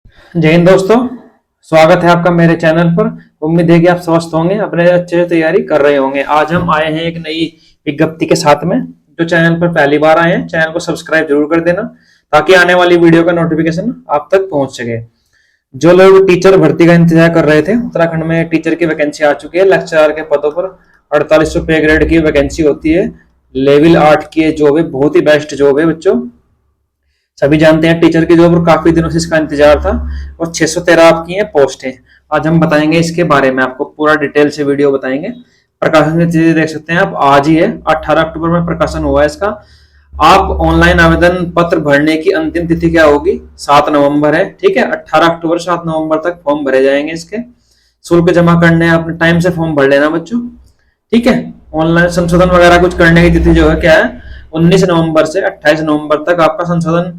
जय हिंद दोस्तों। स्वागत है आपका मेरे चैनल पर। उम्मीद है कि आप स्वस्थ होंगे, अपने अच्छे से तैयारी कर रहे होंगे। आज हम आए हैं एक नई विज्ञप्ति के साथ में। जो चैनल पर पहली बार आए हैं, चैनल को सब्सक्राइब जरूर कर देना ताकि आने वाली वीडियो का नोटिफिकेशन आप तक पहुंच सके। जो लोग टीचर भर्ती का इंतजार कर रहे थे, उत्तराखंड में टीचर की वैकेंसी आ चुकी है। लेक्चरर के पदों पर 4800 पे ग्रेड की वैकेंसी होती है। लेवल 8 की जॉब है, बहुत ही बेस्ट जॉब है बच्चों। सभी जानते हैं टीचर की जॉब और काफी दिनों से इसका इंतजार था। और 613 आपकी है पोस्ट है। आज हम बताएंगे इसके बारे में, आपको पूरा डिटेल से वीडियो बताएंगे। प्रकाशन की चीजें देख सकते हैं आप, आज ही है, 18 अक्टूबर में प्रकाशन हुआ है इसका। आप ऑनलाइन आवेदन पत्र भरने की अंतिम तिथि क्या होगी? 7 नवंबर है। ठीक है, 18 अक्टूबर 7 नवंबर तक फॉर्म भरे जाएंगे इसके। शुल्क जमा करने अपने टाइम से फॉर्म भर लेना बच्चों। ठीक है, ऑनलाइन संशोधन वगैरह कुछ करने की तिथि जो है क्या है, 19 नवंबर से 28 नवंबर तक आपका संशोधन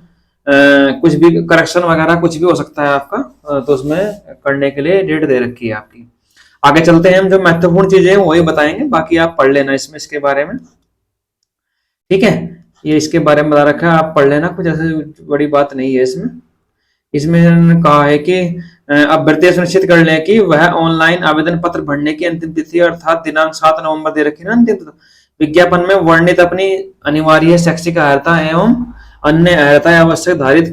कुछ भी करेक्शन वगैरह कुछ भी हो सकता है आपका, तो उसमें करने के लिए डेट दे रखी है आपकी। आगे चलते हैं, हम जो महत्वपूर्ण चीजें हैं वही बताएंगे, बाकी आप पढ़ लेना इसमें इसके बारे में। ठीक है, ये इसके बारे में बता रखा है, आप पढ़ लेना, कुछ ऐसी बड़ी बात नहीं है इसमें। इसमें कहा है कि अभ्यर्थी सुनिश्चित कर ले कि वह ऑनलाइन आवेदन पत्र भरने की अंतिम तिथि अर्थात दिनांक 7 नवंबर दे रखी ना अंतिम तिथि, विज्ञापन में वर्णित अपनी अनिवार्य शैक्षिक अर्हता एवं अन्य अर्हता आवश्यक धारित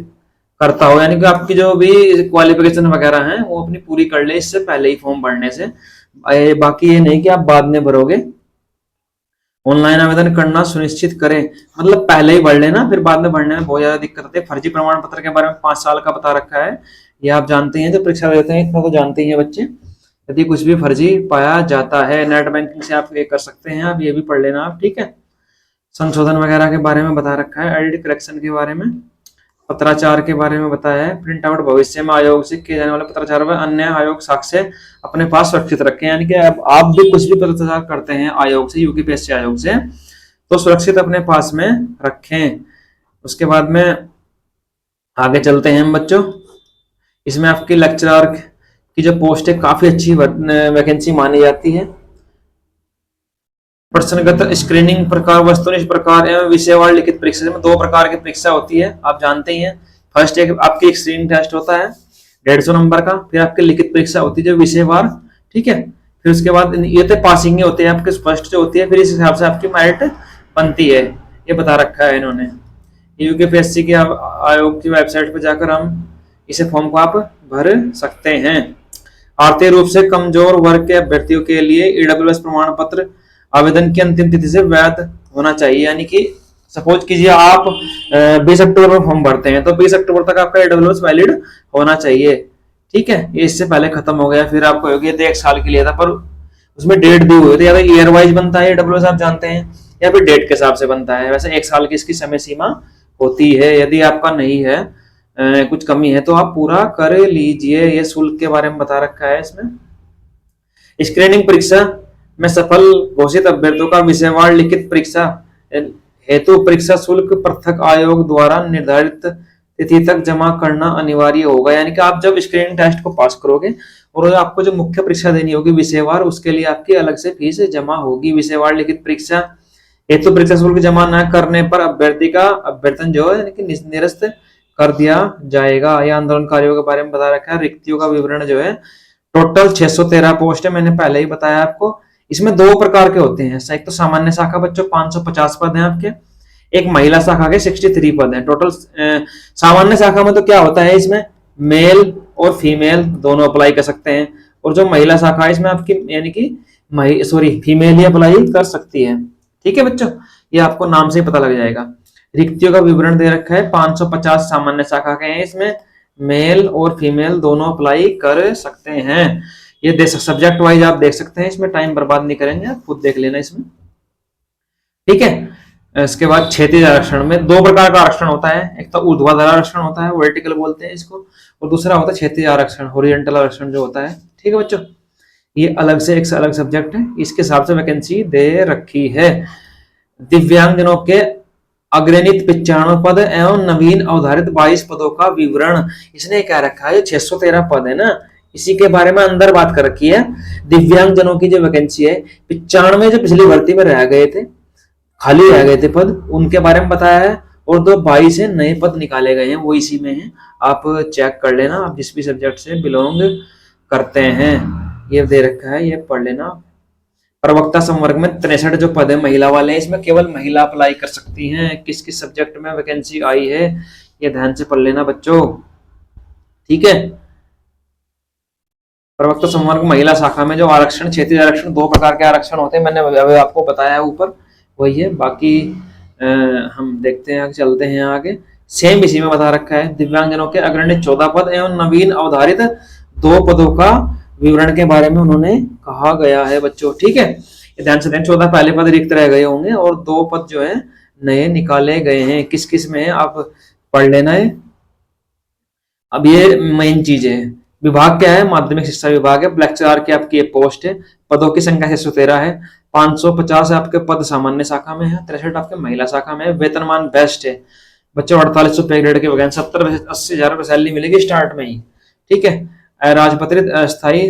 करता हो। यानी कि आपकी जो भी क्वालिफिकेशन वगैरह है वो अपनी पूरी कर ले इससे पहले ही फॉर्म भरने से। बाकी ये नहीं कि आप बाद में भरोगे। ऑनलाइन आवेदन करना सुनिश्चित करें, मतलब पहले ही भर लेना, फिर बाद में भरने में बहुत ज्यादा दिक्कत होती है। फर्जी प्रमाण पत्र के बारे में 5 साल का बता रखा है, ये आप जानते हैं, जो परीक्षा देते हैं इतना तो जानते ही हैं बच्चे। यदि कुछ भी फर्जी पाया जाता है, नेट बैंकिंग से आप ये कर सकते हैं, आप ये भी पढ़ लेना आप। ठीक है, संशोधन वगैरह के बारे में बता रखा है, एडिट करेक्शन के बारे में, पत्राचार के बारे में बताया है। प्रिंट आउट भविष्य में आयोग से किए जाने वाले पत्राचार व अन्य आयोग साक्ष्य अपने पास सुरक्षित रखें। यानी कि अब आप भी कुछ भी पत्राचार करते हैं आयोग से, यूपीपीएससी आयोग से, तो सुरक्षित अपने पास में रखें। उसके बाद में आगे चलते हैं बच्चों। इसमें आपकी लेक्चरर की जो पोस्ट है काफी अच्छी वैकेंसी मानी जाती है। प्रश्नगत स्क्रीनिंग प्रकार, वस्तुनिष्ठ प्रकार एवं विषयवार लिखित परीक्षा में 2 प्रकार की परीक्षा होती है, आप जानते ही हैं। फर्स्ट एक आपकी स्क्रीनिंग टेस्ट होता है 150 नंबर का, फिर आपकी लिखित परीक्षा होती है जो विषयवार। ठीक है, फिर उसके बाद ये तो पासिंग होते हैं आपके, फर्स्ट जो होती है, फिर इस हिसाब से आपकी मेरिट बनती है, ये बता रखा है इन्होंने। यूपीएससी के आयोग की वेबसाइट पर जाकर हम इसे फॉर्म को आप भर सकते हैं। आर्थिक रूप से कमजोर वर्ग के अभ्यर्थियों के लिए ईडब्ल्यूएस प्रमाण पत्र आवेदन की अंतिम तिथि से वैध होना चाहिए। यानी कि सपोज कीजिए आप 20 अक्टूबर में फॉर्म भरते हैं, तो 20 अक्टूबर तक आपका ईडब्ल्यूएस वैलिड होना चाहिए। ठीक है, ये इससे पहले खत्म हो गया, फिर आपको ये तो 1 साल के लिए था, पर उसमें डेट दी हुई थी, या तो ईयर वाइज बनता है ईडब्ल्यूएस आप जानते हैं, या फिर डेट के हिसाब से बनता है। वैसे 1 साल की इसकी समय सीमा होती है। यदि आपका नहीं है, कुछ कमी है, तो आप पूरा कर लीजिए। ये शुल्क के बारे में बता रखा है इसमें। स्क्रीनिंग परीक्षा में सफल घोषित अभ्यर्थियों का विषयवार लिखित परीक्षा हेतु परीक्षा शुल्क पृथक आयोग द्वारा निर्धारित तिथि तक जमा करना अनिवार्य होगा। यानी कि आप जब स्क्रीनिंग टेस्ट को पास करोगे और आपको जो मुख्य परीक्षा देनी होगी विषयवार, उसके लिए आपकी अलग से फीस जमा होगी। विषयवार लिखित परीक्षा हेतु परीक्षा शुल्क जमा न करने पर अभ्यर्थी का अभ्यर्थन जो है यानी कि निरस्त कर दिया जाएगा। यह आंदोलनकारियों के बारे में बता रखा है। रिक्तियों का विवरण जो है, टोटल 613 पोस्ट है, मैंने पहले ही बताया आपको। इसमें 2 प्रकार के होते हैं, एक तो सामान्य शाखा बच्चों 550 पद हैं आपके, एक महिला शाखा के 63 पद हैं टोटल। सामान्य शाखा में तो क्या होता है, इसमें मेल और फीमेल दोनों अप्लाई कर सकते हैं, और जो महिला शाखा है इसमें आपकी यानी कि फीमेल ही अप्लाई कर सकती है। ठीक है बच्चों, ये आपको नाम से ही पता लग जाएगा। रिक्तियों का विवरण दे रखा है, 550 सामान्य शाखा के हैं, इसमें मेल और फीमेल दोनों अप्लाई कर सकते हैं। ये देख सब्जेक्ट वाइज आप देख सकते हैं, इसमें टाइम बर्बाद नहीं करेंगे, आप खुद देख लेना इसमें। ठीक है, इसके बाद क्षैतिज आरक्षण में 2 प्रकार का आरक्षण होता है, एक तो ऊर्ध्वाधर आरक्षण होता है, वर्टिकल बोलते हैं इसको, और दूसरा होता है क्षैतिज आरक्षण, हॉरिजॉन्टल आरक्षण जो होता है। ठीक है बच्चों, ये अलग से एक अलग सब्जेक्ट है, इसके हिसाब से वैकेंसी दे रखी है। दिव्यांगजनों के अग्रणित 95 पद एवं नवीन अवधारित 22 पदों का विवरण इसने क्या रखा है, 613 पद है ना, इसी के बारे में अंदर बात कर रखी है। दिव्यांगजनों की जो वैकेंसी है, 95 जो पिछली भर्ती में रह गए थे, खाली रह गए थे पद, उनके बारे में बताया है। और 22 से नए पद निकाले गए हैं, वो इसी में है, आप चेक कर लेना, आप जिस भी सब्जेक्ट से बिलोंग करते हैं। ये दे रखा है, ये पढ़ लेना। प्रवक्ता संवर्ग में 63 जो पद है महिला वाले हैं, इसमें केवल महिला अप्लाई कर सकती हैं। किस किस सब्जेक्ट में वैकेंसी आई है ये ध्यान से पढ़ लेना बच्चों, ठीक है। प्रवक्ता संवर्ग महिला शाखा में जो आरक्षण, क्षेत्रीय आरक्षण, 2 प्रकार के आरक्षण होते हैं, मैंने अभी आपको बताया है ऊपर, वही है। बाकी हम देखते हैं आगे, चलते हैं आगे। सेम इसी में बता रखा है, दिव्यांगजनों के अग्रणी 14 पद एवं नवीन अवधारित 2 पदों का विवरण के बारे में उन्होंने कहा गया है बच्चों, ठीक है। ध्यान से दें, 14 पहले पद रिक्त रह गए होंगे और 2 पद जो है नए निकाले गए हैं। किस किस में है आप पढ़ लेना है। अब ये मेन चीज है, विभाग क्या है, माध्यमिक शिक्षा विभाग है। लेक्चरर की आपकी पोस्ट है, पदों की संख्या 613 है, 550 आपके पद सामान्य शाखा में है, 63 आपके महिला शाखा में है। वेतनमान बेस्ट है बच्चों, 4800 पे ग्रेड के वैकेंसी, 70-80 हजार रुपए सैलरी मिलेगी स्टार्ट में ही, ठीक है। राजपत्रित अस्थायी,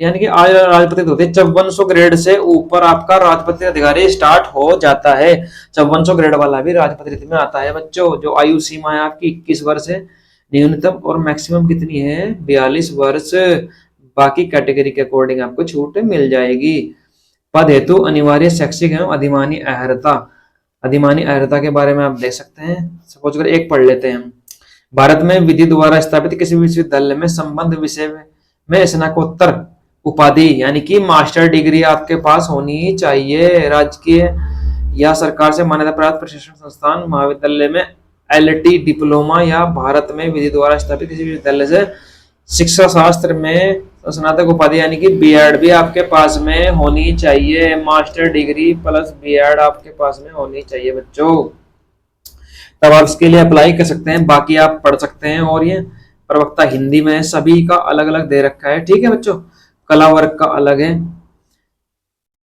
यानी कि आज राजपत्रित होते हैं 5400 ग्रेड से ऊपर आपका राजपत्रित अधिकारी स्टार्ट हो जाता है। 5400 ग्रेड वाला भी राजपत्रित में आता है बच्चों। जो आयु सीमा है आपकी 21 वर्ष है न्यूनतम, और मैक्सिमम कितनी है 42 वर्ष। बाकी कैटेगरी के अकॉर्डिंग आपको छूट मिल जाएगी। पद हेतु अनिवार्य शैक्षिक एवं अधिमानी अहर्ता, अधिमानी अहर्ता के बारे में आप देख सकते हैं। सपोज कर एक पढ़ लेते हैं हम। भारत में विधि द्वारा स्थापित किसी विश्वविद्यालय में संबंध विषय में स्नातकोत्तर उपाधि यानी कि मास्टर डिग्री आपके पास होनी चाहिए। राजकीय या सरकार से मान्यता प्राप्त प्रशिक्षण संस्थान महाविद्यालय में एलटी डिप्लोमा या भारत में विधि द्वारा स्थापित किसी विद्यालय से शिक्षा शास्त्र में स्नातक उपाधि यानी कि बीएड भी आपके पास में होनी चाहिए। मास्टर डिग्री प्लस बीएड आपके पास में होनी चाहिए बच्चों, तब आप इसके लिए अप्लाई कर सकते हैं। बाकी आप पढ़ सकते हैं। और ये प्रवक्ता हिंदी में, सभी का अलग अलग दे रखा है, ठीक है बच्चों। कला वर्ग का अलग है।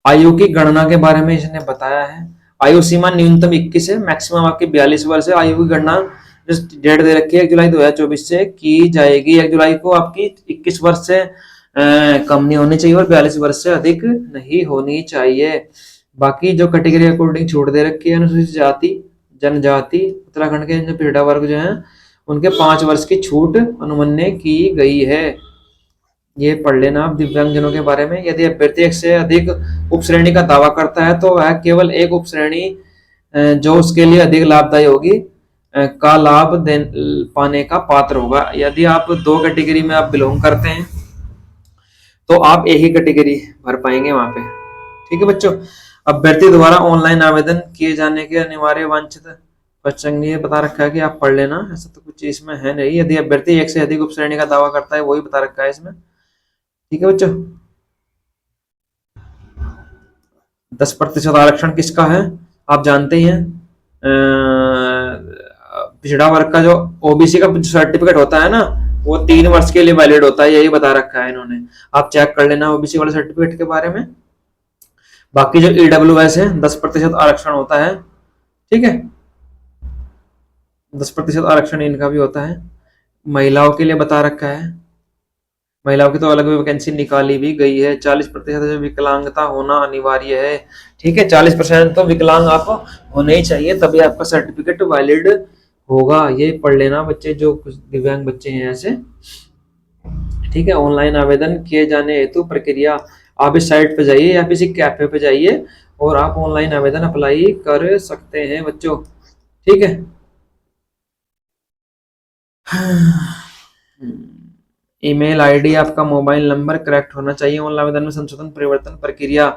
आयु की गणना के बारे में इसने बताया है। आयु सीमा न्यूनतम 21 है, मैक्सिमम आपकी 42 वर्ष है। आयु की गणना डेट दे रखी है 1 जुलाई 2024 से की जाएगी। 1 जुलाई को आपकी 21 वर्ष से कम नहीं होनी चाहिए और 42 वर्ष से अधिक नहीं होनी चाहिए। बाकी जो कैटेगरी अकॉर्डिंग छूट दे रखी है, अनुसूचित जाति जनजाति उत्तराखंड के जो पिछड़ा वर्ग जो है उनके 5 वर्ष की छूट अनुमन्य की गई है। ये पढ़ लेना आप दिव्यांगजनों के बारे में। यदि अभ्यर्थी एक से अधिक उप श्रेणी का दावा करता है तो वह केवल एक उप श्रेणी जो उसके लिए अधिक लाभदायी होगी का लाभ पाने का पात्र होगा। यदि आप 2 कैटेगरी में आप बिलोंग करते हैं तो आप एक ही कैटेगरी भर पाएंगे वहां पे, ठीक है बच्चों। अभ्यर्थी द्वारा ऑनलाइन आवेदन किए जाने के अनिवार्य वांछित प्रसंग ये बता रखा है कि आप पढ़ लेना, ऐसा तो कुछ इसमें है नहीं। यदि अभ्यर्थी एक से अधिक उप श्रेणी का दावा करता है वही बता रखा है इसमें, ठीक है बच्चों। 10% आरक्षण किसका है आप जानते ही हैं। पिछड़ा वर्ग का जो ओबीसी का सर्टिफिकेट होता है ना वो 3 वर्ष के लिए वैलिड होता है, यही बता रखा है इन्होंने। आप चेक कर लेना ओबीसी वाले सर्टिफिकेट के बारे में। बाकी जो ईडब्ल्यूएस है 10% आरक्षण होता है, ठीक है। 10% आरक्षण इनका भी होता है। महिलाओं के लिए बता रखा है, महिलाओं की तो अलग वैकेंसी निकाली भी गई है। 40% विकलांगता होना अनिवार्य है, ठीक है। 40% तो विकलांग आप होने ही चाहिए तभी आपका सर्टिफिकेट वैलिड होगा। ये पढ़ लेना बच्चे जो कुछ दिव्यांग बच्चे हैं ऐसे, ठीक है। ऑनलाइन आवेदन किए जाने हेतु प्रक्रिया, आप इस साइट पे जाइए या किसी कैफे पे जाइए और आप ऑनलाइन आवेदन अप्लाई कर सकते हैं बच्चों, ठीक है। ईमेल आईडी आपका मोबाइल नंबर करेक्ट होना चाहिए। ऑनलाइन आवेदन में संशोधन परिवर्तन प्रक्रिया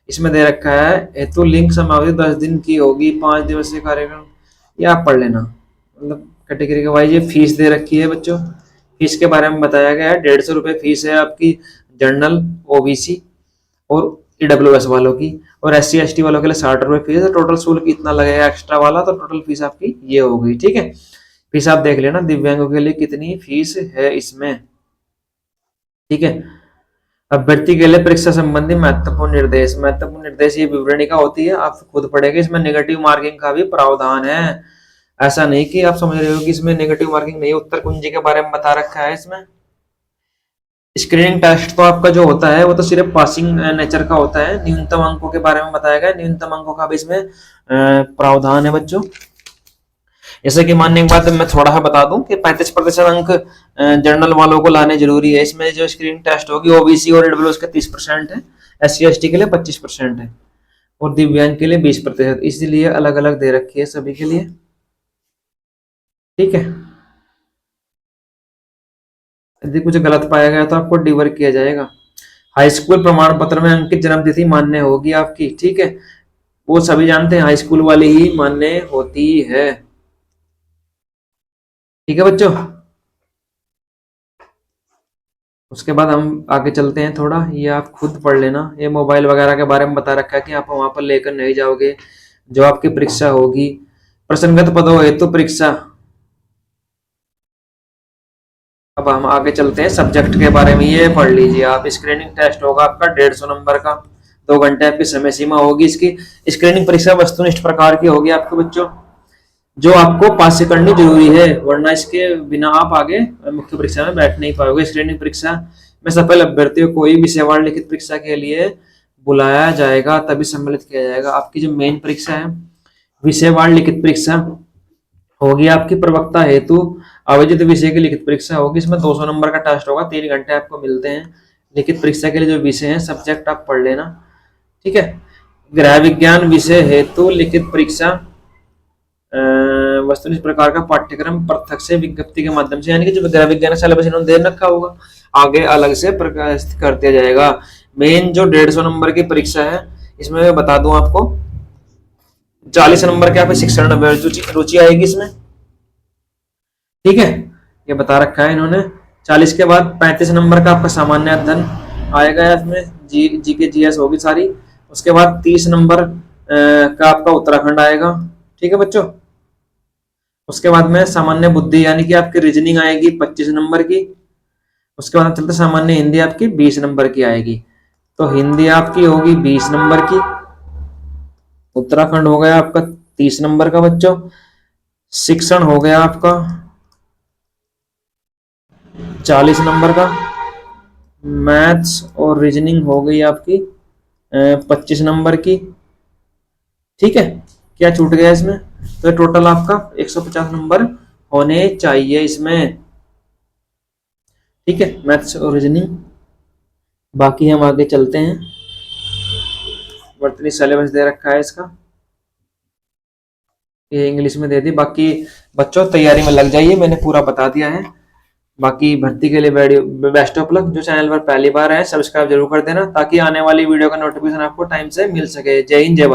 इसमें दे रखा है हेतु लिंक समावधि 10 दिन की होगी, 5 दिवसीय कार्यक्रम। ये आप पढ़ लेना, मतलब कैटेगरी के वाइज ये फीस दे रखी है बच्चों। फीस के बारे में बताया गया है, 150 रुपये फीस है आपकी जनरल ओबीसी और ईडब्ल्यूएस वालों की, और SC ST वालों के लिए 60 रुपये फीस है। टोटल शुल्क इतना लगेगा एक्स्ट्रा वाला, तो टोटल फीस आपकी ये हो गई, ठीक है। फीस आप देख लेना दिव्यांगों के लिए कितनी फीस है इसमें, ठीक है। अभ्यर्थी के लिए परीक्षा संबंधी महत्वपूर्ण निर्देश, महत्वपूर्ण निर्देश ये विवरणी का होती है, आप खुद पढ़ेंगे। इसमें नेगेटिव मार्किंग का भी प्रावधान है, ऐसा नहीं कि आप समझ रहे हो कि इसमें नेगेटिव मार्किंग नहीं। उत्तर कुंजी के बारे में बता रखा है इसमें। स्क्रीनिंग टेस्ट तो आपका जो होता है वो तो सिर्फ पासिंग नेचर का होता है। न्यूनतम अंकों के बारे में बताया गया, न्यूनतम अंकों का भी इसमें प्रावधान है बच्चों। जैसे कि मानने के बाद मैं थोड़ा सा बता दूं कि 35% अंक जनरल वालों को लाने जरूरी है। इसमें जो स्क्रीनिंग टेस्ट होगी ओबीसी और ईडब्ल्यूएस का 30% है, SC ST के लिए 25% है और दिव्यांग के लिए 20%, इसलिए अलग अलग दे रखी है सभी के लिए। ठीक है, यदि कुछ गलत पाया गया तो आपको डिवर्क किया जाएगा। हाई स्कूल प्रमाण पत्र में अंकित जन्म तिथि मान्य होगी आपकी। ठीक है, वो सभी जानते हैं हाई स्कूल वाली ही मान्य होती है। ठीक है बच्चों, उसके बाद हम आगे चलते हैं थोड़ा, ये आप खुद पढ़ लेना। ये मोबाइल वगैरह के बारे में बता रखा है कि आप वहां पर लेकर नहीं जाओगे। जो आपकी परीक्षा होगी, प्रसंगत पदों हेतु परीक्षा। अब हम आगे चलते हैं सब्जेक्ट के बारे में, ये पढ़ लीजिए आप। स्क्रीनिंग टेस्ट होगा आपका 150 नंबर का, 2 घंटे आपकी समय सीमा होगी इसकी। स्क्रीनिंग परीक्षा वस्तुनिष्ठ प्रकार की होगी आपके बच्चों, जो आपको पास से करनी जरूरी है, वरना इसके बिना आप आगे मुख्य परीक्षा में बैठ नहीं पाओगे। स्क्रीनिंग परीक्षा में सफल अभ्यर्थियों को ही विषयवार लिखित परीक्षा के लिए बुलाया जाएगा, तभी सम्मिलित किया जाएगा। आपकी जो मेन परीक्षा है विषयवार लिखित परीक्षा होगी आपकी, प्रवक्ता हेतु आयोजित विषय की लिखित परीक्षा होगी। इसमें 200 नंबर का टेस्ट होगा, 3 घंटे आपको मिलते हैं। लिखित परीक्षा के लिए जो विषय है सब्जेक्ट आप पढ़ लेना। ठीक है, गृह विज्ञान विषय हेतु लिखित परीक्षा वस्तुनिष्ठ प्रकार का पाठ्यक्रम पृथक से विज्ञप्ति के माध्यम से, यानी कि जो गृह विज्ञान सिलेबस इन्होंने दे रखा होगा आगे अलग से प्रकाशित कर दिया जाएगा। मेन जो 150 नंबर की परीक्षा है, इसमें मैं बता दूं आपको 40 नंबर के आपको शिक्षण रुचि आएगी इसमें। ठीक है, ये बता रखा है इन्होंने। 40 के बाद 35 नंबर का आपका सामान्य अध्ययन आएगा, इसमें जी के जीएस होगी सारी। उसके बाद 30 नंबर का आपका उत्तराखंड आएगा। ठीक है बच्चों, उसके बाद में सामान्य बुद्धि यानी कि आपकी रीजनिंग आएगी 25 नंबर की। उसके बाद चलते सामान्य हिंदी आपकी 20 नंबर की आएगी। तो हिंदी आपकी होगी 20 नंबर की, उत्तराखंड हो गया आपका 30 नंबर का बच्चों, शिक्षण हो गया आपका 40 नंबर का, मैथ्स और रीजनिंग हो गई आपकी 25 नंबर की। ठीक है, क्या छूट गया इसमें? तो टोटल आपका 150 नंबर होने चाहिए इसमें। ठीक है, मैथ्स और रीजनिंग। बाकी हम आगे चलते हैं, वर्तनी सिलेबस दे रखा है इसका, ये इंग्लिश में दे दी। बाकी बच्चों तैयारी में लग जाइए, मैंने पूरा बता दिया है। बाकी भर्ती के लिए बेस्ट ऑफ लक। जो चैनल पर पहली बार है सब्सक्राइब जरूर कर देना, ताकि आने वाली वीडियो का नोटिफिकेशन आपको टाइम से मिल सके। जय हिंद, जय भारत।